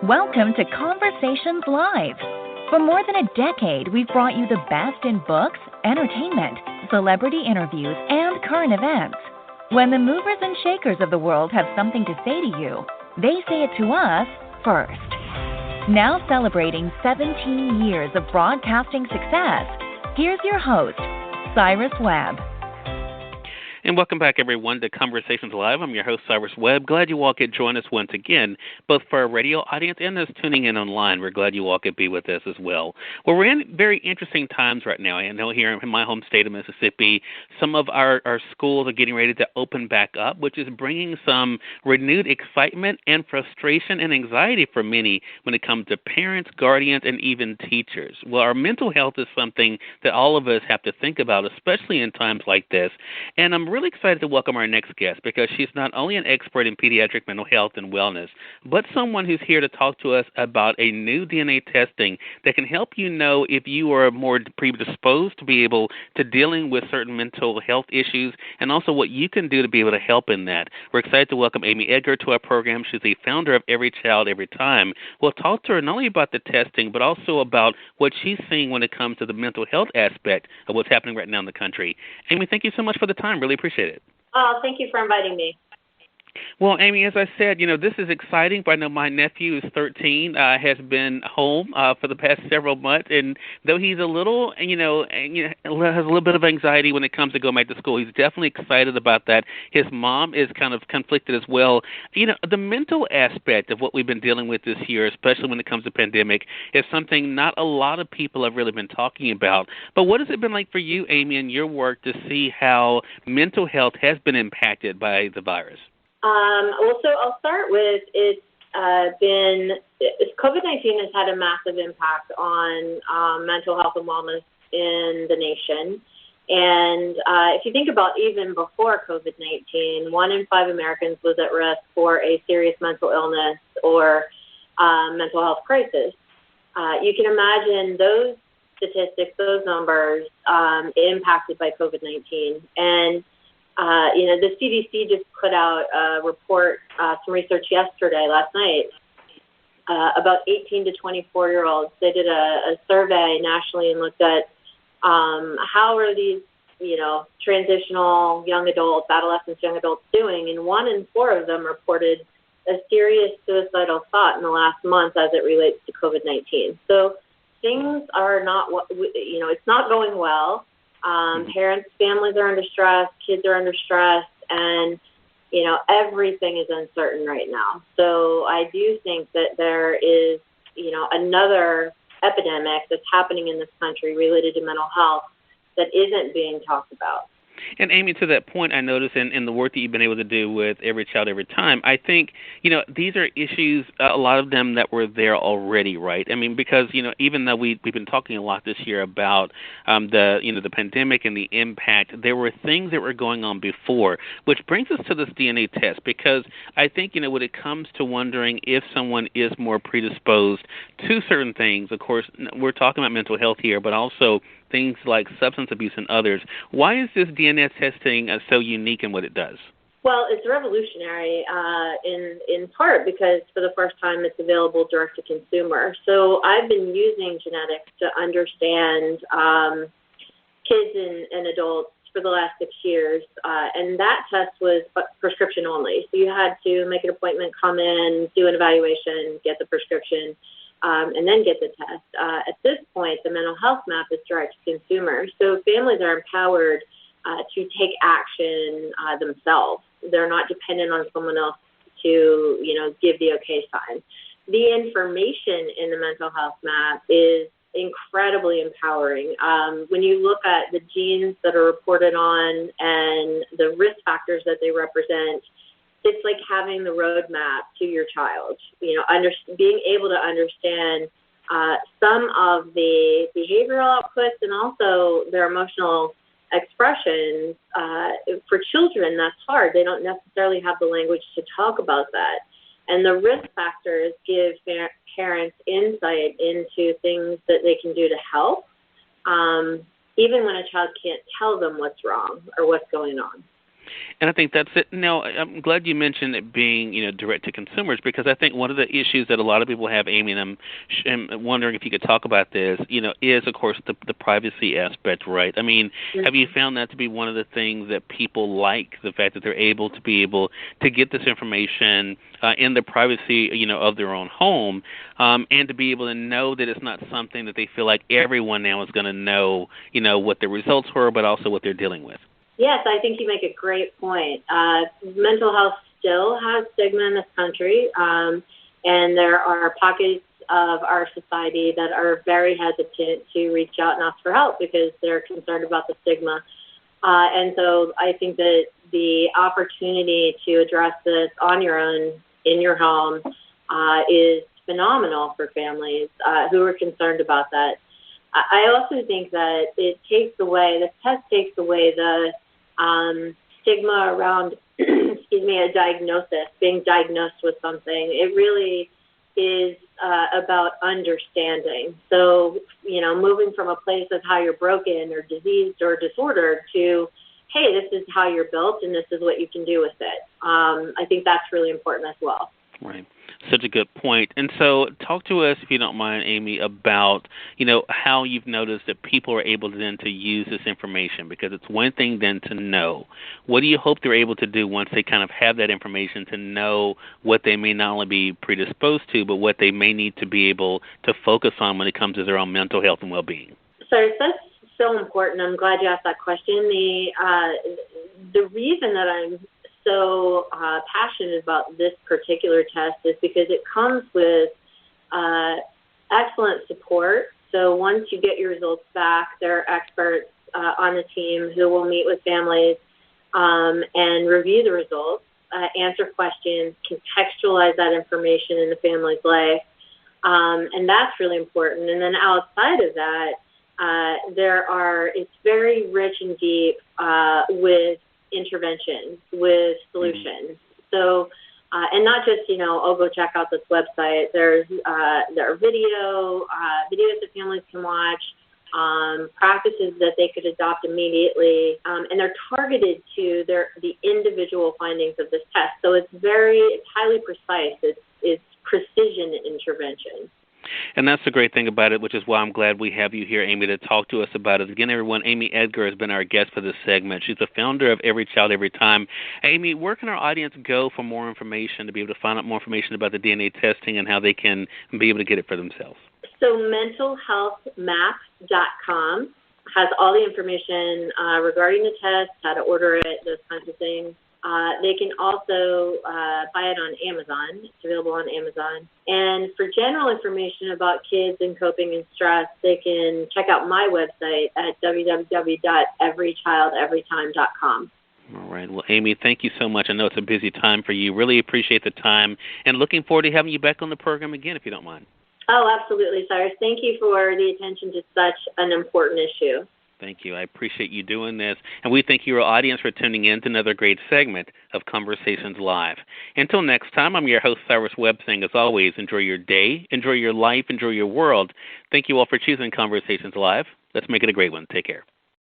Welcome to Conversations Live. For more than a decade, we've brought you the best in books, entertainment, celebrity interviews, and current events. When the movers and shakers of the world have something to say to you, they say it to us first. Now celebrating 17 years of broadcasting success, here's your host, Cyrus Webb. And welcome back, everyone, to Conversations Live. I'm your host, Cyrus Webb. Glad you all could join us once again, both for our radio audience and those tuning in online. We're glad you all could be with us as well. Well, we're in very interesting times right now. I know here in my home state of Mississippi, some of our schools are getting ready to open back up, which is bringing some renewed excitement and frustration and anxiety for many when it comes to parents, guardians, and even teachers. Well, our mental health is something that all of us have to think about, especially in times like this. And I'm really excited to welcome our next guest because she's not only an expert in pediatric mental health and wellness, but someone who's here to talk to us about a new DNA testing that can help you know if you are more predisposed to be able to dealing with certain mental health issues and also what you can do to be able to help in that. We're excited to welcome Amy Edgar to our program. She's the founder of Every Child, Every Time. We'll talk to her not only about the testing, but also about what she's seeing when it comes to the mental health aspect of what's happening right now in the country. Amy, thank you so much for the time. Really appreciate it. Oh, thank you for inviting me. Well, Amy, as I said, this is exciting. But I know my nephew is 13, has been home for the past several months, and though he's a little, has a little bit of anxiety when it comes to going back to school, he's definitely excited about that. His mom is kind of conflicted as well. The mental aspect of what we've been dealing with this year, especially when it comes to pandemic, is something not a lot of people have really been talking about. But what has it been like for you, Amy, in your work to see how mental health has been impacted by the virus? So I'll start with COVID-19 has had a massive impact on mental health and wellness in the nation. And if you think about even before COVID-19, 1 in 5 Americans was at risk for a serious mental illness or mental health crisis. You can imagine those statistics, those numbers impacted by COVID-19. And the CDC just put out a report, some research last night, about 18 to 24-year-olds. They did a survey nationally and looked at how are these, transitional young adults, adolescents, young adults doing, and 1 in 4 of them reported a serious suicidal thought in the last month as it relates to COVID-19. So things are not, it's not going well. Parents, families are under stress, kids are under stress, and, everything is uncertain right now. So I do think that there is, another epidemic that's happening in this country related to mental health that isn't being talked about. And Amy, to that point, I noticed in the work that you've been able to do with Every Child, Every Time, I think, these are issues, a lot of them that were there already, right? I mean, because, even though we've been talking a lot this year about the pandemic and the impact, there were things that were going on before, which brings us to this DNA test, because I think, when it comes to wondering if someone is more predisposed to certain things, of course, we're talking about mental health here, but also things like substance abuse and others. Why is this DNA testing so unique in what it does? Well, it's revolutionary in part because for the first time it's available direct to consumer. So I've been using genetics to understand kids and adults for the last 6 years, and that test was prescription only. So you had to make an appointment, come in, do an evaluation, get the prescription, and then get the test. At this point, the mental health map is direct to consumer, so families are empowered to take action themselves. They're not dependent on someone else to, give the okay sign. The information in the mental health map is incredibly empowering. When you look at the genes that are reported on and the risk factors that they represent, it's like having the roadmap to your child, being able to understand some of the behavioral outputs and also their emotional expressions. For children, that's hard. They don't necessarily have the language to talk about that. And the risk factors give parents insight into things that they can do to help, even when a child can't tell them what's wrong or what's going on. And I think that's it. Now, I'm glad you mentioned it being, direct to consumers, because I think one of the issues that a lot of people have, Amy, and I'm wondering if you could talk about this, is, of course, the privacy aspect, right? I mean, have you found that to be one of the things that people like, the fact that they're able to get this information in the privacy, of their own home, and to be able to know that it's not something that they feel like everyone now is going to know, what the results were, but also what they're dealing with? Yes, I think you make a great point. Mental health still has stigma in this country, and there are pockets of our society that are very hesitant to reach out and ask for help because they're concerned about the stigma. And so I think that the opportunity to address this on your own, in your home, is phenomenal for families who are concerned about that. I also think that this test takes away the stigma around, a diagnosis, being diagnosed with something. It really is about understanding. So, moving from a place of how you're broken or diseased or disordered to, hey, this is how you're built and this is what you can do with it. I think that's really important as well. Right. Such a good point. And so talk to us, if you don't mind, Amy, about, how you've noticed that people are able then to use this information, because it's one thing then to know. What do you hope they're able to do once they kind of have that information to know what they may not only be predisposed to, but what they may need to be able to focus on when it comes to their own mental health and well-being? So that's so important. I'm glad you asked that question. The reason that I'm so passionate about this particular test is because it comes with excellent support. So once you get your results back, there are experts on the team who will meet with families and review the results, answer questions, contextualize that information in the family's life, and that's really important. And then outside of that, it's very rich and deep with interventions, with solutions. So, and not just, go check out this website. There are videos that families can watch, practices that they could adopt immediately, and they're targeted to the individual findings of this test. So it's highly precise. It's precision intervention. And that's the great thing about it, which is why I'm glad we have you here, Amy, to talk to us about it. Again, everyone, Amy Edgar has been our guest for this segment. She's the founder of Every Child, Every Time. Amy, where can our audience go for more information, to be able to find out more information about the DNA testing and how they can be able to get it for themselves? So mentalhealthmap.com has all the information regarding the test, how to order it, those kinds of things. They can also buy it on Amazon. It's available on Amazon. And for general information about kids and coping and stress, they can check out my website at www.everychildeverytime.com. All right. Well, Amy, thank you so much. I know it's a busy time for you. Really appreciate the time, and looking forward to having you back on the program again, if you don't mind. Oh, absolutely, Cyrus. Thank you for the attention to such an important issue. Thank you. I appreciate you doing this. And we thank your audience for tuning in to another great segment of Conversations Live. Until next time, I'm your host, Cyrus Webb, saying, as always, enjoy your day, enjoy your life, enjoy your world. Thank you all for choosing Conversations Live. Let's make it a great one. Take care.